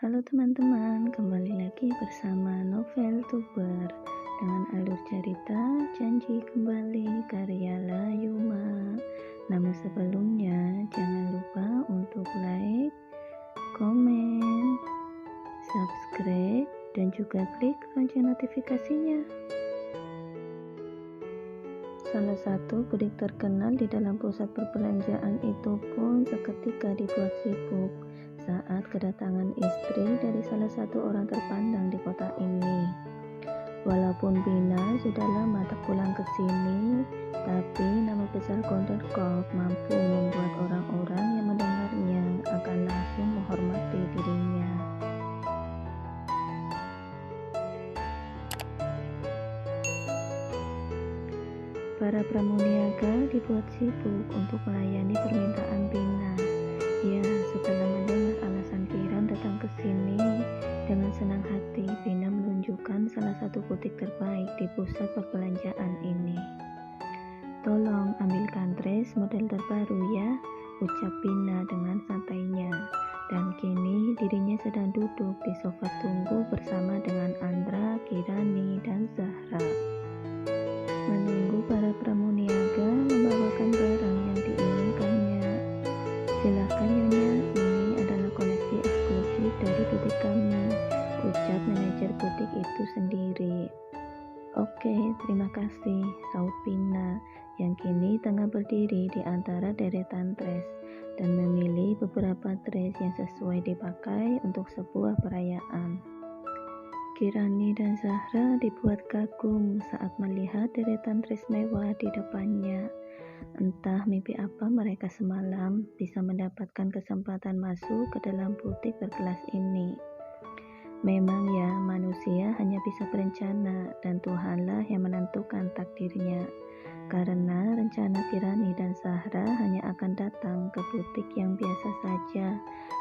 Halo teman-teman, kembali lagi bersama Novel Tuber dengan alur cerita Janji Kembali karya Layuma. Namun sebelumnya jangan lupa untuk like, komen, subscribe, dan juga klik lonceng notifikasinya. Salah satu budik terkenal di dalam pusat perbelanjaan itu pun seketika dibuat sibuk saat kedatangan istri dari salah satu orang terpandang di kota ini. Walaupun Bina sudah lama tak pulang ke sini, tapi nama besar Gonderkop mampu membuat orang-orang yang mendengarnya akan langsung menghormati dirinya. Para pramuniaga dibuat sibuk untuk melayani permintaan Bina. Ya, setelah mendengar alasan Kiran datang ke sini, dengan senang hati Bina menunjukkan salah satu butik terbaik di pusat perbelanjaan ini. "Tolong ambilkan dress model terbaru ya," ucap Bina dengan santainya. Dan kini dirinya sedang duduk di sofa tunggu bersama dengan Andra, Kirani, dan Zahra. Menunggu para pramuniaga membawakan barang yang diinginkannya. "Silakan Nyonya, ini adalah koleksi eksklusif dari butik kami," ucap manajer butik itu sendiri. "Oke, terima kasih," saut Bina yang kini tengah berdiri di antara deretan dress dan memilih beberapa dress yang sesuai dipakai untuk sebuah perayaan. Kirani dan Zahra dibuat kagum saat melihat deretan dress mewah di depannya. Entah mimpi apa mereka semalam bisa mendapatkan kesempatan masuk ke dalam butik berkelas ini. Memang ya, manusia hanya bisa berencana dan Tuhanlah yang menentukan takdirnya. Karena rencana Kirani dan Zahra hanya akan datang ke butik yang biasa saja,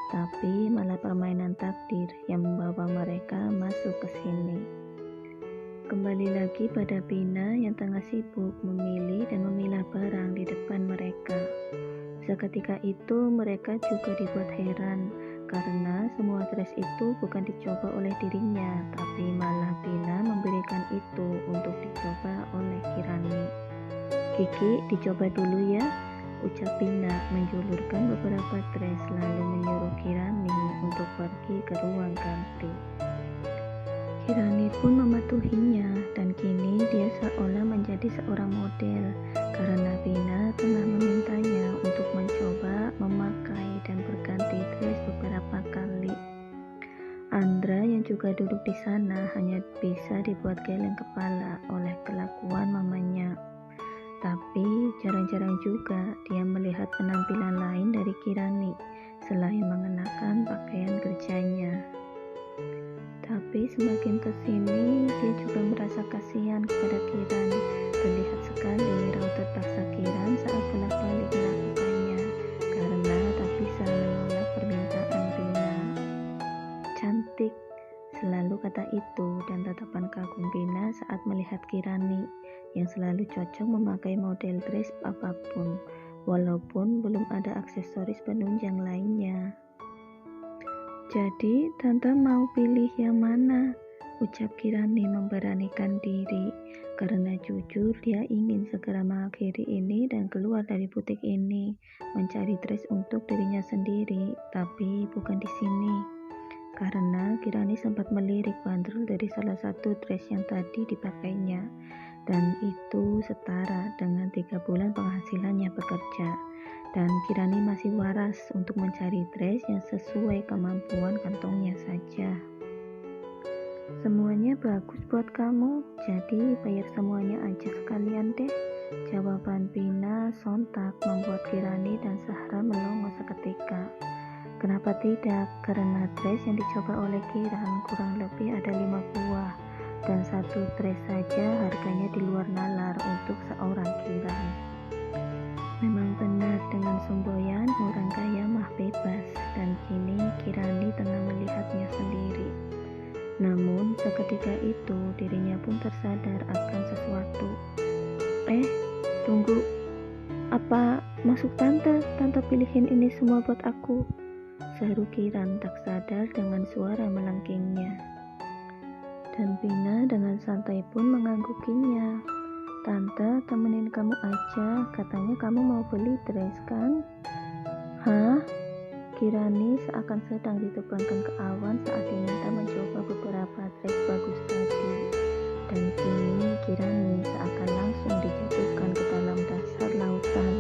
tapi malah permainan takdir yang membawa mereka masuk ke sini. Kembali lagi pada Bina yang tengah sibuk memilih dan memilah barang di depan mereka. Seketika itu mereka juga dibuat heran karena semua dress itu bukan dicoba oleh dirinya, tapi malah Bina memberikan itu untuk dicoba oleh Kirani. "Kiki, dicoba dulu ya," ucap Bina menjulurkan beberapa dress lalu menyuruh Kirani untuk pergi ke ruang ganti. Kirani pun mematuhinya dan kini dia seolah menjadi seorang model karena Bina tengah memintanya untuk mencoba, memakai, dan berganti dress beberapa kali. Andra yang juga duduk di sana hanya bisa dibuat geleng kepala oleh kelakuan mamanya. Tapi jarang-jarang juga dia melihat penampilan lain dari Kirani selain mengenakan pakaian kerjanya. Tapi semakin kesini dia juga merasa kasihan kepada Kiran. Terlihat sekali raut terpaksa Kiran saat bolak-balik melakukannya karena tak bisa menolak permintaan Bina. "Cantik," selalu kata itu dan tatapan kagum Bina saat melihat Kirani yang selalu cocok memakai model dress apapun, walaupun belum ada aksesoris penunjang lainnya. "Jadi, Tante mau pilih yang mana?" ucap Kirani memberanikan diri, karena jujur dia ingin segera mengakhiri ini dan keluar dari butik ini, mencari dress untuk dirinya sendiri, tapi bukan di sini. Karena Kirani sempat melirik bandrol dari salah satu dress yang tadi dipakainya, dan itu setara dengan 3 bulan penghasilannya bekerja, dan Kirani masih waras untuk mencari dress yang sesuai kemampuan kantongnya saja. "Semuanya bagus buat kamu, jadi bayar semuanya aja sekalian deh," jawaban Bina sontak membuat Kirani dan Zahra melongo seketika. Kenapa tidak? Karena dress yang dicoba oleh Kiran kurang lebih ada 5 buah dan satu dress saja harganya di luar nalar untuk seorang Kiran. Memang benar dengan semboyan orang kaya mah bebas, dan kini Kirani tengah melihatnya sendiri. Namun seketika itu dirinya pun tersadar akan sesuatu. Tunggu, apa maksud tante pilihin ini semua buat aku?" seru Kiran tak sadar dengan suara melengkingnya. Dan Pina dengan santai pun mengangguknya. Tante, temenin kamu aja, katanya kamu mau beli dress kan? Hah? Kirani seakan sedang diterbangkan ke awan saat diminta mencoba beberapa dress bagus tadi. Dan kini Kirani seakan langsung dijatuhkan ke dalam dasar lautan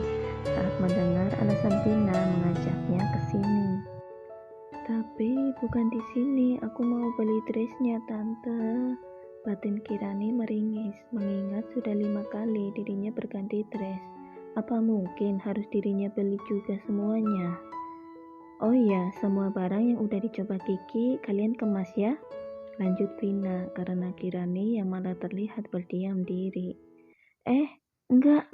saat mendengar alasan Pina mengajaknya ke sini. Tapi bukan di sini, aku mau beli dressnya tante. Batin Kirani meringis mengingat sudah 5 kali dirinya berganti dress. Apa mungkin harus dirinya beli juga semuanya? Oh iya, semua barang yang udah dicoba Kiki kalian kemas ya? Lanjut Vina karena Kirani yang malah terlihat berdiam diri. Enggak,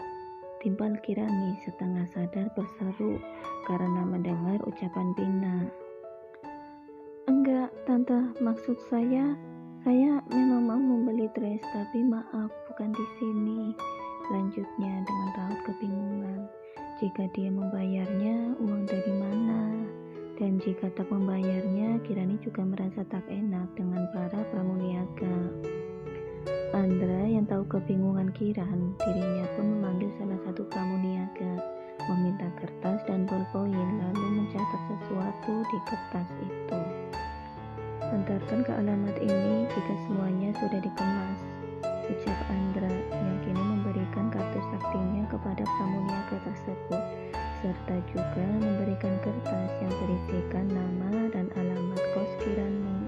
timpal Kirani setengah sadar berseru karena mendengar ucapan Vina. Enggak, tante, maksud saya memang mau membeli dress, tapi maaf, bukan di sini. Lanjutnya dengan raut kebingungan. Jika dia membayarnya, uang dari mana? Dan jika tak membayarnya, Kirani juga merasa tak enak dengan para pramuniaga. Andra yang tahu kebingungan Kiran, dirinya pun memanggil salah satu pramuniaga, meminta kertas dan bolpoin, lalu mencatat sesuatu di kertas itu. Antarkan ke alamat ini jika semuanya sudah dikemas, ucap Andra yang kini memberikan kartu saktinya kepada pramuniaga tersebut, serta juga memberikan kertas yang berisikan nama dan alamat kos Kirani.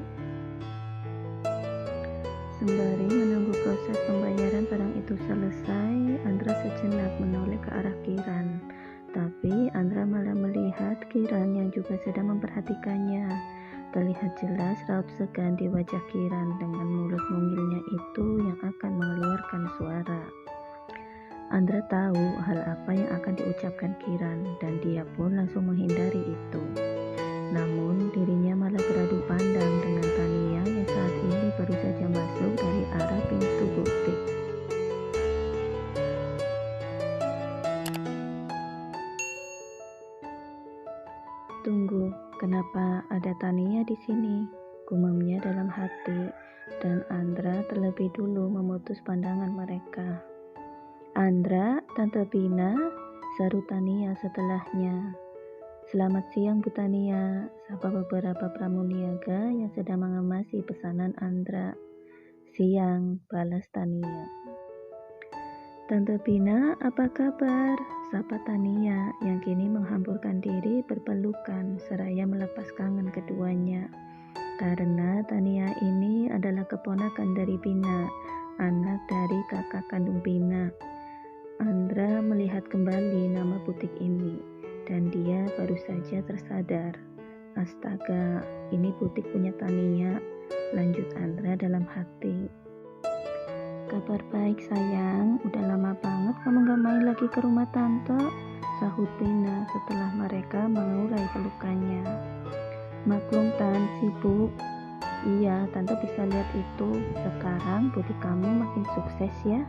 Sembari menunggu proses pembayaran barang itu selesai, Andra sejenak menoleh ke arah Kiran. Tapi Andra malah melihat Kiran yang juga sedang memperhatikannya. Terlihat jelas raut segan di wajah Kiran dengan mulut mungilnya itu yang akan mengeluarkan suara. Andra tahu hal apa yang akan diucapkan Kiran dan dia pun langsung menghindari itu. Namun dirinya malah beradu pandang dengan Tania yang saat ini baru saja masuk dari arah pintu butik. Tunggu, kenapa ada Tania di sini? Gumamnya dalam hati, dan Andra terlebih dulu memutus pandangan mereka. Andra, Tante Pina, seru Tania setelahnya. Selamat siang Bu Tania, sapa beberapa pramuniaga yang sedang mengemasi pesanan Andra. Siang, balas Tania. Tante Pina, apa kabar? Sapa Tania yang kini menghampurkan diri berpelukan seraya melepas kangen keduanya. Karena Tania ini adalah keponakan dari Pina, anak dari kakak kandung Pina. Andra melihat kembali nama butik ini, dan dia baru saja tersadar. Astaga, ini butik punya Tania, lanjut Andra dalam hati. Kabar baik sayang, udah lama banget kamu gak main lagi ke rumah tante, sahut Pina setelah mereka mengurai pelukannya. Maklum Tan, sibuk. Iya, tante bisa lihat itu, sekarang butik kamu makin sukses ya.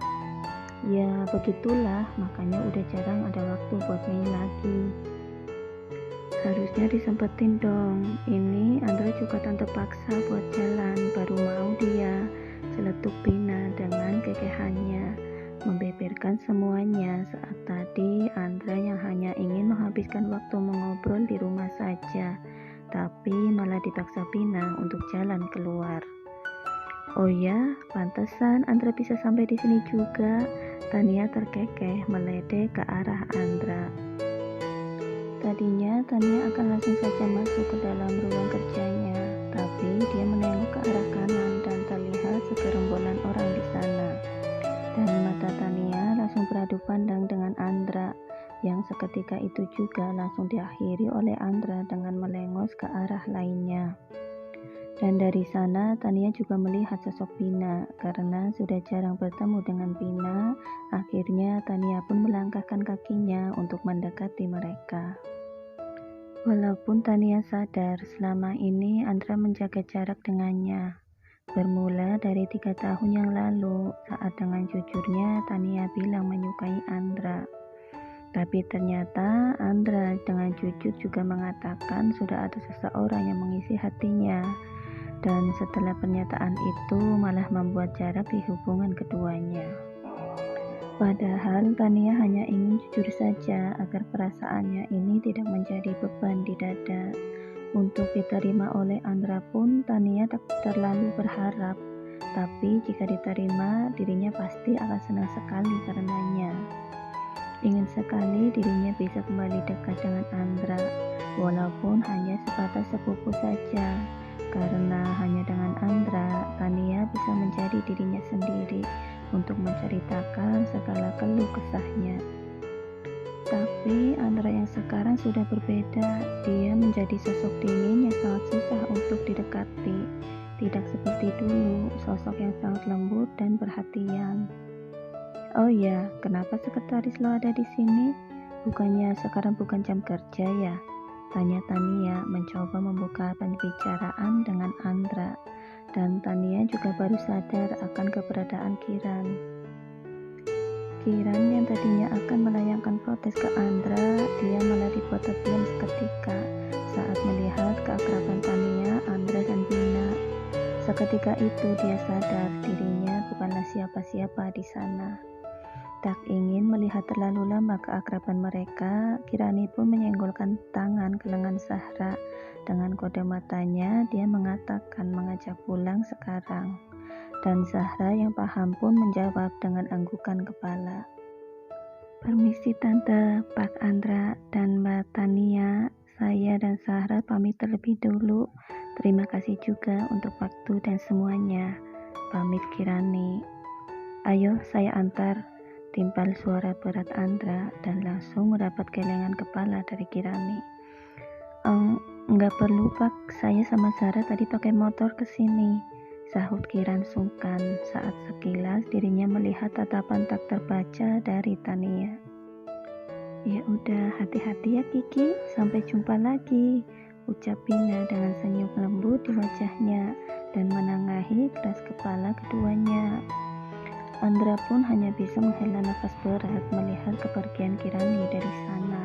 Ya begitulah, makanya udah jarang ada waktu buat main lagi. Harusnya disempetin dong, ini Andra juga tante paksa buat jalan, baru mau dia, celetuk Pina dengan kekehannya, membeberkan semuanya saat tadi Andra yang hanya ingin menghabiskan waktu mengobrol di rumah saja, tapi malah dipaksa Pina untuk jalan keluar. Oh ya, pantesan Andra bisa sampai di sini juga. Tania terkekeh meledek ke arah Andra. Tadinya Tania akan langsung saja masuk ke dalam ruang kerjanya, tapi dia menengok ke arah kanan dan terlihat segerombolan orang di sana. Dan mata Tania langsung beradu pandang dengan Andra, yang seketika itu juga langsung diakhiri oleh Andra dengan melengos ke arah lainnya. Dan dari sana Tania juga melihat sosok Pina. Karena sudah jarang bertemu dengan Pina, akhirnya Tania pun melangkahkan kakinya untuk mendekati mereka. Walaupun Tania sadar selama ini Andra menjaga jarak dengannya. Bermula dari 3 tahun yang lalu saat dengan jujurnya Tania bilang menyukai Andra. Tapi ternyata Andra dengan jujur juga mengatakan sudah ada seseorang yang mengisi hatinya. Dan setelah pernyataan itu malah membuat jarak di hubungan keduanya. Padahal Tania hanya ingin jujur saja agar perasaannya ini tidak menjadi beban di dada. Untuk diterima oleh Andra pun Tania tak terlalu berharap, tapi jika diterima dirinya pasti akan senang sekali karenanya. Ingin sekali dirinya bisa kembali dekat dengan Andra, walaupun hanya sebatas sepupu saja, karena hanya dengan Andra Tania bisa menjadi dirinya sendiri untuk menceritakan segala keluh kesahnya. Tapi Andra yang sekarang sudah berbeda. Dia menjadi sosok dingin yang sangat susah untuk didekati. Tidak seperti dulu, sosok yang sangat lembut dan perhatian. Oh ya, kenapa sekretaris lo ada di sini? Bukannya sekarang bukan jam kerja ya? Tanya Tania mencoba membuka pembicaraan dengan Andra. Dan Tania juga baru sadar akan keberadaan Kiran. Kiran yang tadinya akan melayangkan protes ke Andra, dia malah dibuat terdiam seketika saat melihat keakraban Tania, Andra, dan Bina. Seketika itu dia sadar dirinya bukanlah siapa-siapa di sana. Tak ingin melihat terlalu lama keakraban mereka, Kirani pun menyenggolkan tangan ke lengan Zahra. Dengan kode matanya, dia mengatakan mengajak pulang sekarang. Dan Zahra yang paham pun menjawab dengan anggukan kepala. Permisi Tante, Pak Andra, dan Mbak Tania. Saya dan Zahra pamit terlebih dulu. Terima kasih juga untuk waktu dan semuanya. Pamit Kirani. Ayo saya antar. Timpal suara berat Andra dan langsung mendapat gelengan kepala dari Kirani. Enggak perlu Pak, saya sama Zahra tadi pakai motor ke sini, sahut Kiran sungkan saat sekilas dirinya melihat tatapan tak terbaca dari Tania. Ya udah, hati-hati ya Kiki, sampai jumpa lagi, ucap Bina dengan senyum lembut di wajahnya dan menengahi keras kepala keduanya. Andra pun hanya bisa menghela nafas berat melihat kepergian Kirani dari sana.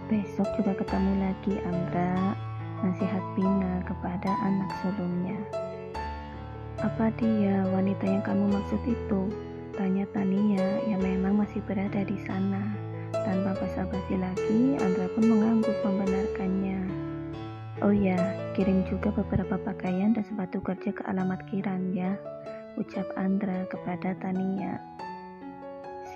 Besok juga ketemu lagi Andra, nasihat Bina kepada anak sulungnya. Apa dia wanita yang kamu maksud itu? Tanya Tania yang memang masih berada di sana. Tanpa basa-basi lagi, Andra pun mengangguk membenarkannya. Oh ya, kirim juga beberapa pakaian dan sepatu kerja ke alamat Kiran ya, ucap Andra kepada Tania.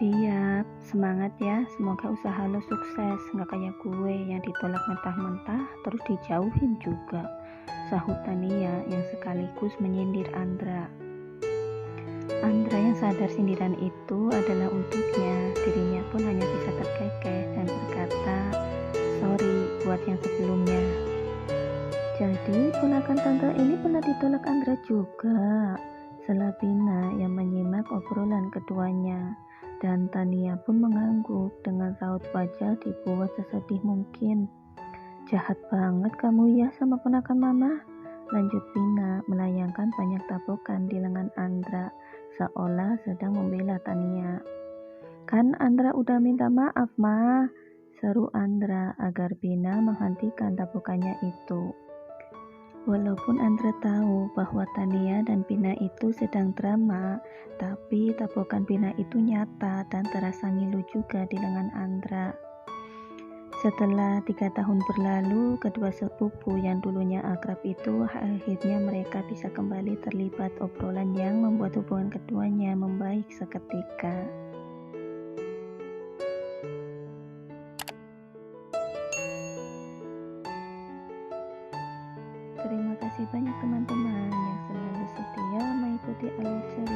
Siap, semangat ya, semoga usaha lo sukses, gak kayak gue yang ditolak mentah-mentah terus dijauhin juga, sahut Tania yang sekaligus menyindir Andra. Andra yang sadar sindiran itu adalah untuknya, dirinya pun hanya bisa terkekeh dan berkata, sorry buat yang sebelumnya. Jadi ponakan tante ini pernah ditolak Andra juga, sela Bina yang menyimak obrolan keduanya. Dan Tania pun mengangguk dengan raut wajah dibuat sesedih mungkin. Jahat banget kamu ya sama ponakan mama, lanjut Bina melayangkan banyak tapukan di lengan Andra seolah sedang membela Tania. Kan Andra udah minta maaf ma, seru Andra agar Bina menghentikan tapukannya itu. Walaupun Andra tahu bahwa Tania dan Bina itu sedang drama, tapi tapukan Bina itu nyata dan terasa ngilu juga di lengan Andra. Setelah 3 tahun berlalu, kedua sepupu yang dulunya akrab itu akhirnya mereka bisa kembali terlibat obrolan yang membuat hubungan keduanya membaik seketika. Terima kasih banyak teman-teman yang selalu setia mengikuti alur cerita